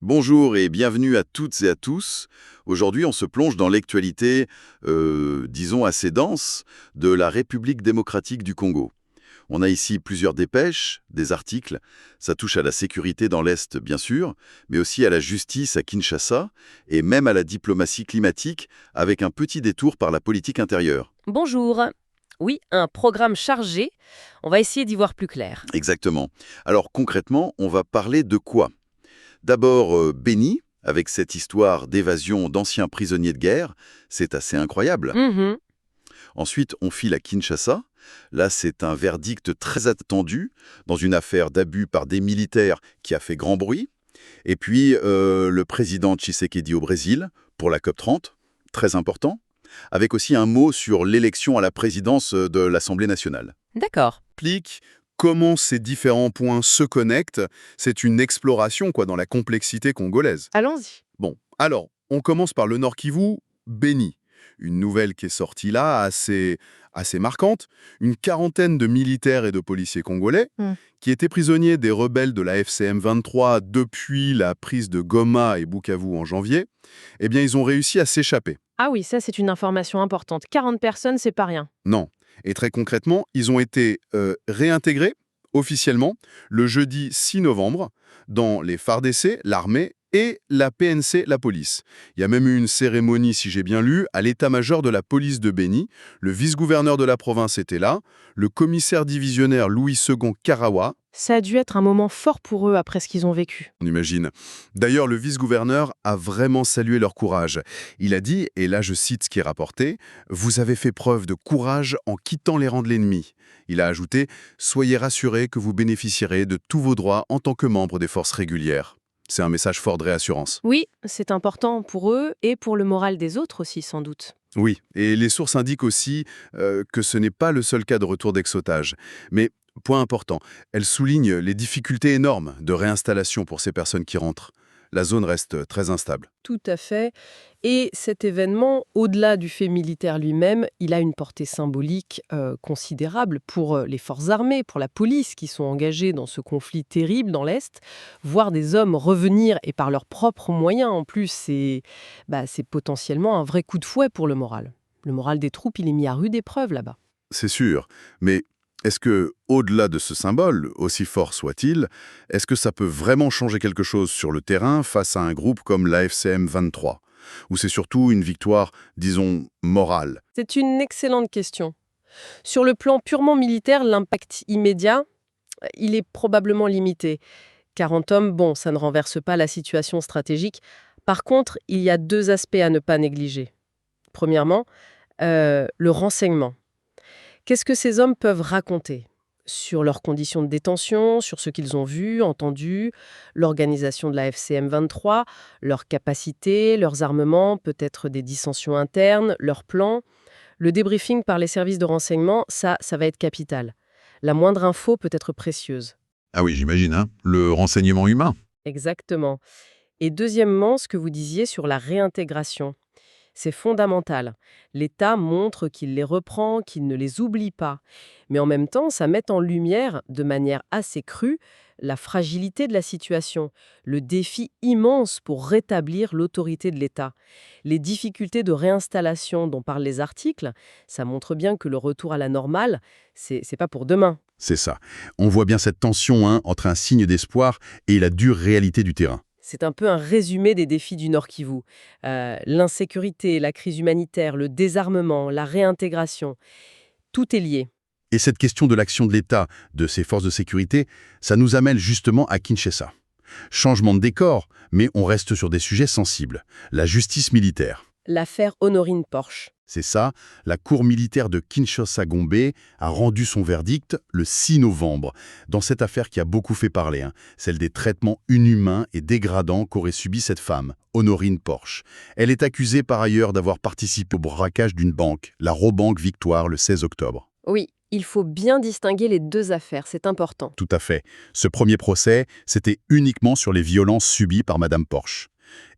Bonjour et bienvenue à toutes et à tous. Aujourd'hui, on se plonge dans l'actualité, disons assez dense, de la République démocratique du Congo. On a ici plusieurs dépêches, des articles. Ça touche à la sécurité dans l'Est, bien sûr, mais aussi à la justice à Kinshasa et même à la diplomatie climatique avec un petit détour par la politique intérieure. Bonjour. Oui, un programme chargé. On va essayer d'y voir plus clair. Exactement. Alors concrètement, on va parler de quoi? D'abord, Béni, avec cette histoire d'évasion d'anciens prisonniers de guerre, c'est assez incroyable. Mhm. Ensuite, on file à Kinshasa. Là, c'est un verdict très attendu dans une affaire d'abus par des militaires qui a fait grand bruit. Et puis, le président Tshisekedi au Brésil, pour la COP30, très important, avec aussi un mot sur l'élection à la présidence de l'Assemblée nationale. D'accord. Explique comment ces différents points se connectent. C'est une exploration dans la complexité congolaise. Allons-y. Bon, alors, on commence par le Nord Kivu, Béni. Une nouvelle qui est sortie là, assez marquante. Une quarantaine de militaires et de policiers congolais Hmm. qui étaient prisonniers des rebelles de la FCM 23 depuis la prise de Goma et Bukavu en janvier. Eh bien, ils ont réussi à s'échapper. Ah oui, ça c'est une information importante. 40 personnes, c'est pas rien. Non. Et très concrètement, ils ont été réintégrés officiellement le jeudi 6 novembre dans les FARDC, l'armée, et la PNC, la police. Il y a même eu une cérémonie, si j'ai bien lu, à l'état-major de la police de Béni. Le vice-gouverneur de la province était là, le commissaire divisionnaire Louis-Second Karawa, Ça a dû être un moment fort pour eux après ce qu'ils ont vécu. on imagine. D'ailleurs, le vice-gouverneur a vraiment salué leur courage. Il a dit, et là je cite ce qui est rapporté, « Vous avez fait preuve de courage en quittant les rangs de l'ennemi ». Il a ajouté, « Soyez rassurés que vous bénéficierez de tous vos droits en tant que membre des forces régulières ». C'est un message fort de réassurance. Oui, c'est important pour eux et pour le moral des autres aussi, sans doute. Oui, et les sources indiquent aussi que ce n'est pas le seul cas de retour d'ex-otage. Mais, point important, elles soulignent les difficultés énormes de réinstallation pour ces personnes qui rentrent. La zone reste très instable. Tout à fait. Et cet événement, au-delà du fait militaire lui-même, il a une portée symbolique considérable pour les forces armées, pour la police qui sont engagées dans ce conflit terrible dans l'Est. Voir des hommes revenir et par leurs propres moyens en plus, c'est potentiellement un vrai coup de fouet pour le moral. Le moral des troupes, il est mis à rude épreuve là-bas. C'est sûr, mais est-ce que, au-delà de ce symbole, aussi fort soit-il, est-ce que ça peut vraiment changer quelque chose sur le terrain face à un groupe comme l'AFCM 23? Ou c'est surtout une victoire, disons, morale? C'est une excellente question. Sur le plan purement militaire, l'impact immédiat, il est probablement limité. 40 hommes, bon, ça ne renverse pas la situation stratégique. Par contre, il y a deux aspects à ne pas négliger. Premièrement, le renseignement. Qu'est-ce que ces hommes peuvent raconter sur leurs conditions de détention, sur ce qu'ils ont vu, entendu, l'organisation de la FCM 23, leurs capacités, leurs armements, peut-être des dissensions internes, leurs plans. Le débriefing par les services de renseignement, ça va être capital. La moindre info peut être précieuse. Ah oui, j'imagine, hein. Le renseignement humain. Exactement. Et deuxièmement, ce que vous disiez sur la réintégration. C'est fondamental. L'État montre qu'il les reprend, qu'il ne les oublie pas. Mais en même temps, ça met en lumière, de manière assez crue, la fragilité de la situation, le défi immense pour rétablir l'autorité de l'État. Les difficultés de réinstallation dont parlent les articles, ça montre bien que le retour à la normale, c'est pas pour demain. C'est ça. On voit bien cette tension entre un signe d'espoir et la dure réalité du terrain. C'est un peu un résumé des défis du Nord Kivu. L'insécurité, la crise humanitaire, le désarmement, la réintégration, tout est lié. Et cette question de l'action de l'État, de ses forces de sécurité, ça nous amène justement à Kinshasa. Changement de décor, mais on reste sur des sujets sensibles. La justice militaire. L'affaire Honorine Porsche. C'est ça, la cour militaire de Kinshasa-Gombe a rendu son verdict le 6 novembre, dans cette affaire qui a beaucoup fait parler, celle des traitements inhumains et dégradants qu'aurait subi cette femme, Honorine Porsche. Elle est accusée par ailleurs d'avoir participé au braquage d'une banque, la Robank Victoire, le 16 octobre. Oui, il faut bien distinguer les deux affaires, c'est important. Tout à fait. Ce premier procès, c'était uniquement sur les violences subies par Madame Porsche.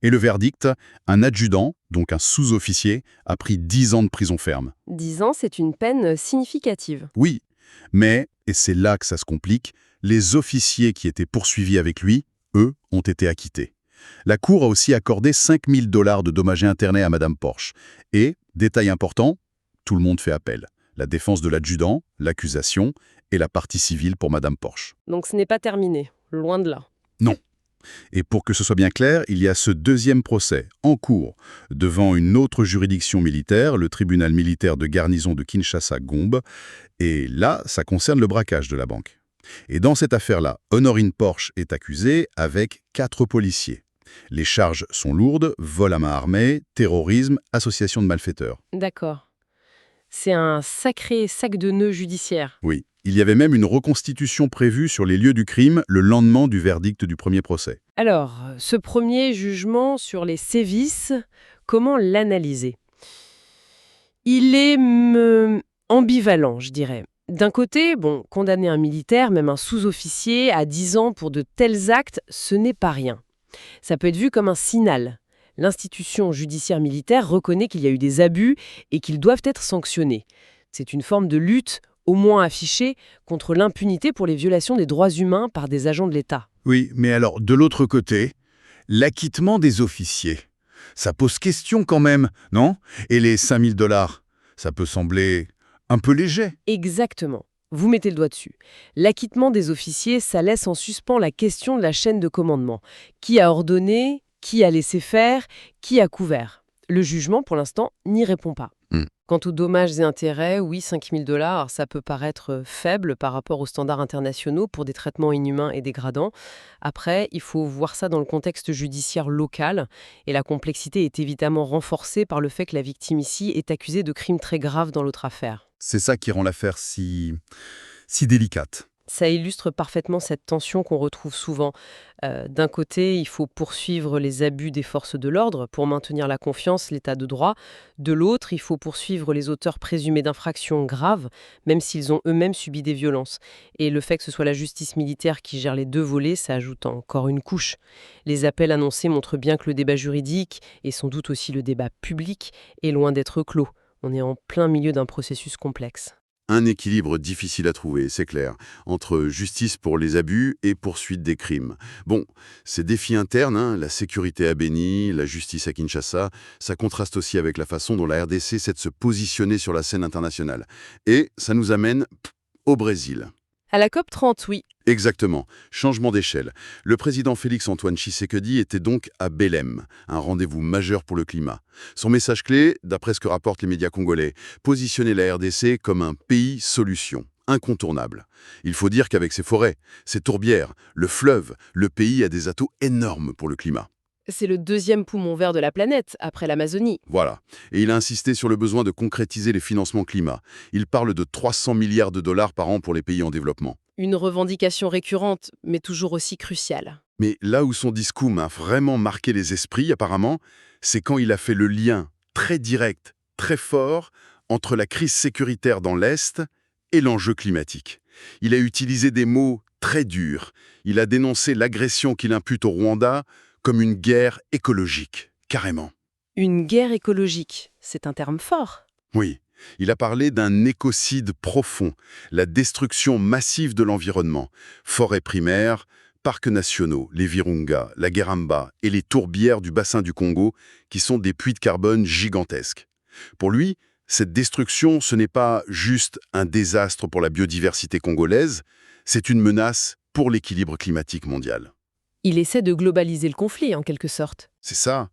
Et le verdict, un adjudant, donc un sous-officier, a pris 10 ans de prison ferme. 10 ans, c'est une peine significative. Oui, mais, et c'est là que ça se complique, les officiers qui étaient poursuivis avec lui, eux, ont été acquittés. La Cour a aussi accordé 5 000 $ de dommages et intérêts à Madame Porsche. Et, détail important, tout le monde fait appel. La défense de l'adjudant, l'accusation et la partie civile pour Madame Porsche. Donc ce n'est pas terminé, loin de là. Non. Et pour que ce soit bien clair, il y a ce deuxième procès, en cours, devant une autre juridiction militaire, le tribunal militaire de garnison de Kinshasa-Gombe. Et là, ça concerne le braquage de la banque. Et dans cette affaire-là, Honorine Porsche est accusée avec 4 policiers. Les charges sont lourdes, vol à main armée, terrorisme, association de malfaiteurs. D'accord. C'est un sacré sac de nœuds judiciaire. Oui, il y avait même une reconstitution prévue sur les lieux du crime le lendemain du verdict du premier procès. Alors, ce premier jugement sur les sévices, comment l'analyser? Il est ambivalent, je dirais. D'un côté, condamner un militaire, même un sous-officier, à 10 ans pour de tels actes, ce n'est pas rien. Ça peut être vu comme un signal. L'institution judiciaire militaire reconnaît qu'il y a eu des abus et qu'ils doivent être sanctionnés. C'est une forme de lutte, au moins affichée, contre l'impunité pour les violations des droits humains par des agents de l'État. Oui, mais alors, de l'autre côté, l'acquittement des officiers. Ça pose question quand même, non? Et les 5 000 $, ça peut sembler un peu léger. Exactement. Vous mettez le doigt dessus. L'acquittement des officiers, ça laisse en suspens la question de la chaîne de commandement. Qui a ordonné? Qui a laissé faire? Qui a couvert? Le jugement, pour l'instant, n'y répond pas. Quant aux dommages et intérêts, oui, 5 000 $, ça peut paraître faible par rapport aux standards internationaux pour des traitements inhumains et dégradants. Après, il faut voir ça dans le contexte judiciaire local. Et la complexité est évidemment renforcée par le fait que la victime ici est accusée de crimes très graves dans l'autre affaire. C'est ça qui rend l'affaire si délicate. Ça illustre parfaitement cette tension qu'on retrouve souvent. D'un côté, il faut poursuivre les abus des forces de l'ordre pour maintenir la confiance, l'état de droit. De l'autre, il faut poursuivre les auteurs présumés d'infractions graves, même s'ils ont eux-mêmes subi des violences. Et le fait que ce soit la justice militaire qui gère les deux volets, ça ajoute encore une couche. Les appels annoncés montrent bien que le débat juridique, et sans doute aussi le débat public, est loin d'être clos. On est en plein milieu d'un processus complexe. Un équilibre difficile à trouver, c'est clair, entre justice pour les abus et poursuite des crimes. Bon, ces défis internes, la sécurité à Beni, la justice à Kinshasa, ça contraste aussi avec la façon dont la RDC essaie de se positionner sur la scène internationale. Et ça nous amène au Brésil. À la COP30, oui. Exactement. Changement d'échelle. Le président Félix-Antoine Tshisekedi était donc à Belém, un rendez-vous majeur pour le climat. Son message clé, d'après ce que rapportent les médias congolais, positionner la RDC comme un pays solution, incontournable. Il faut dire qu'avec ses forêts, ses tourbières, le fleuve, le pays a des atouts énormes pour le climat. C'est le deuxième poumon vert de la planète, après l'Amazonie. Voilà. Et il a insisté sur le besoin de concrétiser les financements climat. Il parle de 300 milliards de dollars par an pour les pays en développement. Une revendication récurrente, mais toujours aussi cruciale. Mais là où son discours a vraiment marqué les esprits, apparemment, c'est quand il a fait le lien très direct, très fort, entre la crise sécuritaire dans l'Est et l'enjeu climatique. Il a utilisé des mots très durs. Il a dénoncé l'agression qu'il impute au Rwanda comme une guerre écologique, carrément. Une guerre écologique, c'est un terme fort. Oui, il a parlé d'un écocide profond, la destruction massive de l'environnement, forêts primaires, parcs nationaux, les Virunga, la Gueramba et les tourbières du bassin du Congo, qui sont des puits de carbone gigantesques. Pour lui, cette destruction, ce n'est pas juste un désastre pour la biodiversité congolaise, c'est une menace pour l'équilibre climatique mondial. Il essaie de globaliser le conflit, en quelque sorte. C'est ça.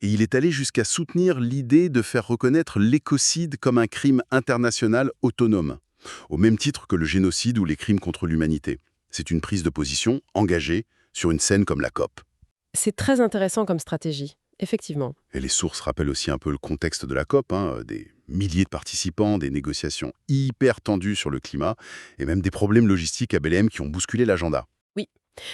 Et il est allé jusqu'à soutenir l'idée de faire reconnaître l'écocide comme un crime international autonome, au même titre que le génocide ou les crimes contre l'humanité. C'est une prise de position engagée sur une scène comme la COP. C'est très intéressant comme stratégie, effectivement. Et les sources rappellent aussi un peu le contexte de la COP, des milliers de participants, des négociations hyper tendues sur le climat, et même des problèmes logistiques à Belém qui ont bousculé l'agenda. Oui.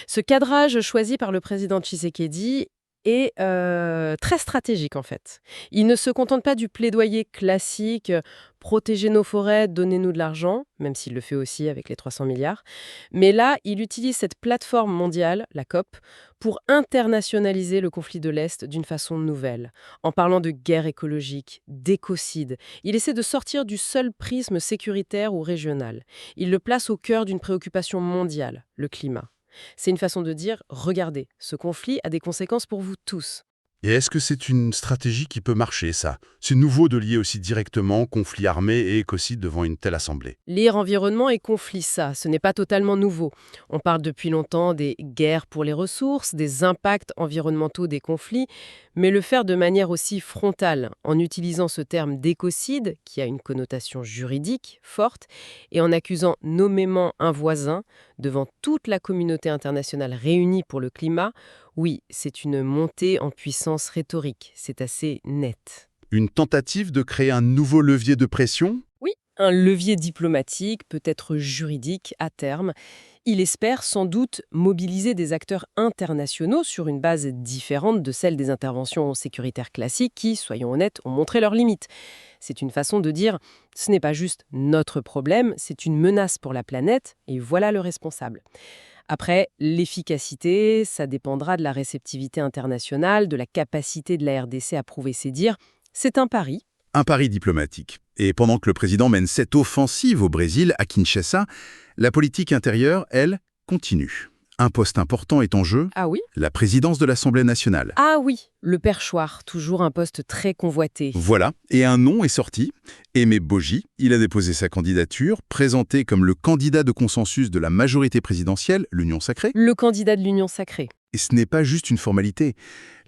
Ce cadrage choisi par le président Tshisekedi est très stratégique en fait. Il ne se contente pas du plaidoyer classique « protéger nos forêts, donnez-nous de l'argent », même s'il le fait aussi avec les 300 milliards. Mais là, il utilise cette plateforme mondiale, la COP, pour internationaliser le conflit de l'Est d'une façon nouvelle. En parlant de guerre écologique, d'écocide, il essaie de sortir du seul prisme sécuritaire ou régional. Il le place au cœur d'une préoccupation mondiale, le climat. C'est une façon de dire, regardez, ce conflit a des conséquences pour vous tous. Et est-ce que c'est une stratégie qui peut marcher, ça? C'est nouveau de lier aussi directement conflit armé et écocide devant une telle assemblée. Lire environnement et conflit, ça, ce n'est pas totalement nouveau. On parle depuis longtemps des guerres pour les ressources, des impacts environnementaux des conflits, mais le faire de manière aussi frontale, en utilisant ce terme d'écocide, qui a une connotation juridique forte, et en accusant nommément un voisin devant toute la communauté internationale réunie pour le climat, oui, c'est une montée en puissance rhétorique, c'est assez net. Une tentative de créer un nouveau levier de pression? Oui, un levier diplomatique, peut-être juridique à terme. Il espère sans doute mobiliser des acteurs internationaux sur une base différente de celle des interventions sécuritaires classiques qui, soyons honnêtes, ont montré leurs limites. C'est une façon de dire « ce n'est pas juste notre problème, c'est une menace pour la planète et voilà le responsable ». Après, l'efficacité, ça dépendra de la réceptivité internationale, de la capacité de la RDC à prouver ses dires. C'est un pari. Un pari diplomatique. Et pendant que le président mène cette offensive au Brésil, à Kinshasa, la politique intérieure, elle, continue. Un poste important est en jeu, Ah oui? la présidence de l'Assemblée nationale. Ah oui, le perchoir, toujours un poste très convoité. Voilà, et un nom est sorti. Aimé Boji, il a déposé sa candidature, présenté comme le candidat de consensus de la majorité présidentielle, l'Union sacrée. Le candidat de l'Union sacrée. Et ce n'est pas juste une formalité.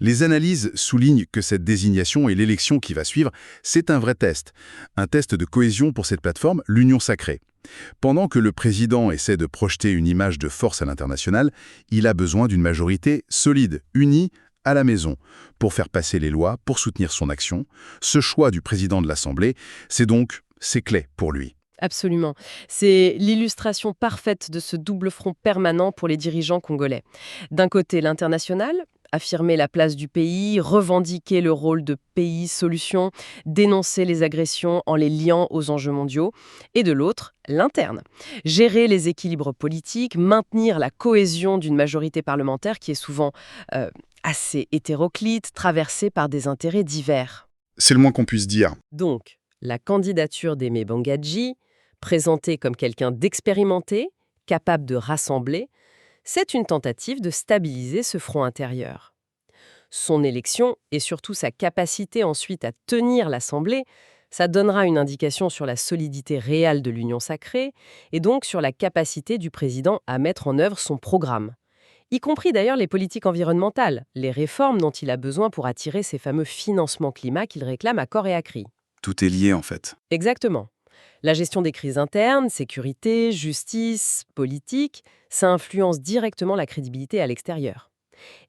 Les analyses soulignent que cette désignation et l'élection qui va suivre, c'est un vrai test. Un test de cohésion pour cette plateforme, l'Union sacrée. Pendant que le président essaie de projeter une image de force à l'international, il a besoin d'une majorité solide, unie, à la maison, pour faire passer les lois, pour soutenir son action. Ce choix du président de l'Assemblée, c'est clé pour lui. Absolument. C'est l'illustration parfaite de ce double front permanent pour les dirigeants congolais. D'un côté, l'international, affirmer la place du pays, revendiquer le rôle de pays solution, dénoncer les agressions en les liant aux enjeux mondiaux. Et de l'autre, l'interne. Gérer les équilibres politiques, maintenir la cohésion d'une majorité parlementaire qui est souvent assez hétéroclite, traversée par des intérêts divers. C'est le moins qu'on puisse dire. Donc, la candidature d'Aimé Bangadji, présentée comme quelqu'un d'expérimenté, capable de rassembler, c'est une tentative de stabiliser ce front intérieur. Son élection et surtout sa capacité ensuite à tenir l'Assemblée, ça donnera une indication sur la solidité réelle de l'Union sacrée et donc sur la capacité du président à mettre en œuvre son programme. Y compris d'ailleurs les politiques environnementales, les réformes dont il a besoin pour attirer ces fameux financements climat qu'il réclame à corps et à cri. Tout est lié en fait. Exactement. La gestion des crises internes, sécurité, justice, politique, ça influence directement la crédibilité à l'extérieur.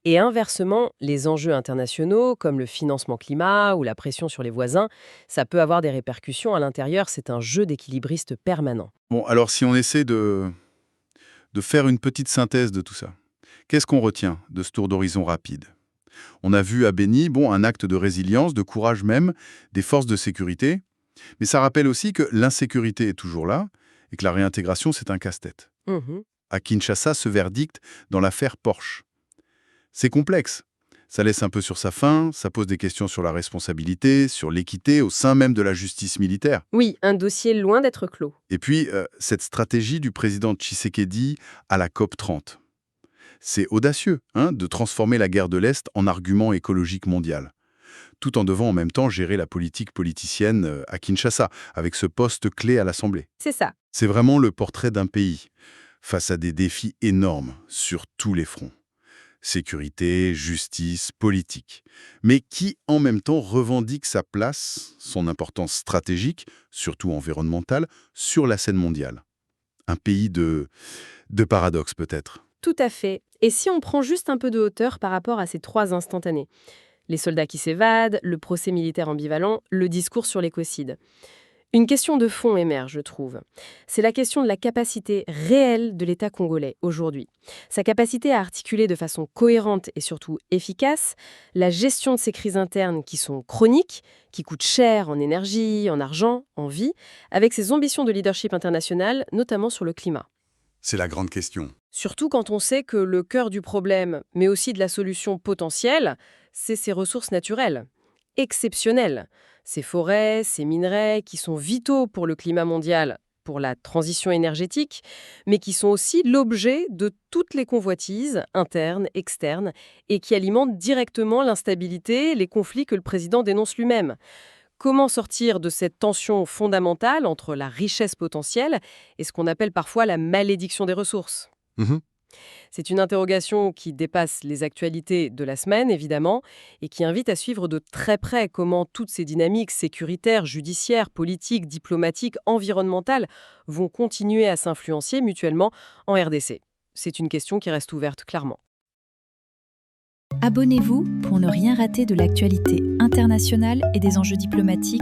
Et inversement, les enjeux internationaux, comme le financement climat ou la pression sur les voisins, ça peut avoir des répercussions à l'intérieur, c'est un jeu d'équilibriste permanent. Bon, alors si on essaie de faire une petite synthèse de tout ça, qu'est-ce qu'on retient de ce tour d'horizon rapide? On a vu à Beni, un acte de résilience, de courage même, des forces de sécurité, mais ça rappelle aussi que l'insécurité est toujours là et que la réintégration, c'est un casse-tête. À Kinshasa, ce verdict dans l'affaire Porsche. C'est complexe. Ça laisse un peu sur sa faim, ça pose des questions sur la responsabilité, sur l'équité au sein même de la justice militaire. Oui, un dossier loin d'être clos. Et puis, cette stratégie du président Tshisekedi à la COP30. C'est audacieux de transformer la guerre de l'Est en argument écologique mondial, tout en devant en même temps gérer la politique politicienne à Kinshasa, avec ce poste clé à l'Assemblée. C'est ça. C'est vraiment le portrait d'un pays, face à des défis énormes sur tous les fronts. Sécurité, justice, politique. Mais qui, en même temps, revendique sa place, son importance stratégique, surtout environnementale, sur la scène mondiale. Un pays de paradoxes, peut-être. Tout à fait. Et si on prend juste un peu de hauteur par rapport à ces trois instantanés? Les soldats qui s'évadent, le procès militaire ambivalent, le discours sur l'écocide. Une question de fond émerge, je trouve. C'est la question de la capacité réelle de l'État congolais aujourd'hui. Sa capacité à articuler de façon cohérente et surtout efficace la gestion de ces crises internes qui sont chroniques, qui coûtent cher en énergie, en argent, en vie, avec ses ambitions de leadership international, notamment sur le climat. C'est la grande question. Surtout quand on sait que le cœur du problème, mais aussi de la solution potentielle, c'est ses ressources naturelles, exceptionnelles. Ces forêts, ces minerais qui sont vitaux pour le climat mondial, pour la transition énergétique, mais qui sont aussi l'objet de toutes les convoitises, internes, externes, et qui alimentent directement l'instabilité, les conflits que le président dénonce lui-même. Comment sortir de cette tension fondamentale entre la richesse potentielle et ce qu'on appelle parfois la malédiction des ressources ? Mhm. C'est une interrogation qui dépasse les actualités de la semaine, évidemment, et qui invite à suivre de très près comment toutes ces dynamiques sécuritaires, judiciaires, politiques, diplomatiques, environnementales vont continuer à s'influencer mutuellement en RDC. C'est une question qui reste ouverte, clairement. Abonnez-vous pour ne rien rater de l'actualité internationale et des enjeux diplomatiques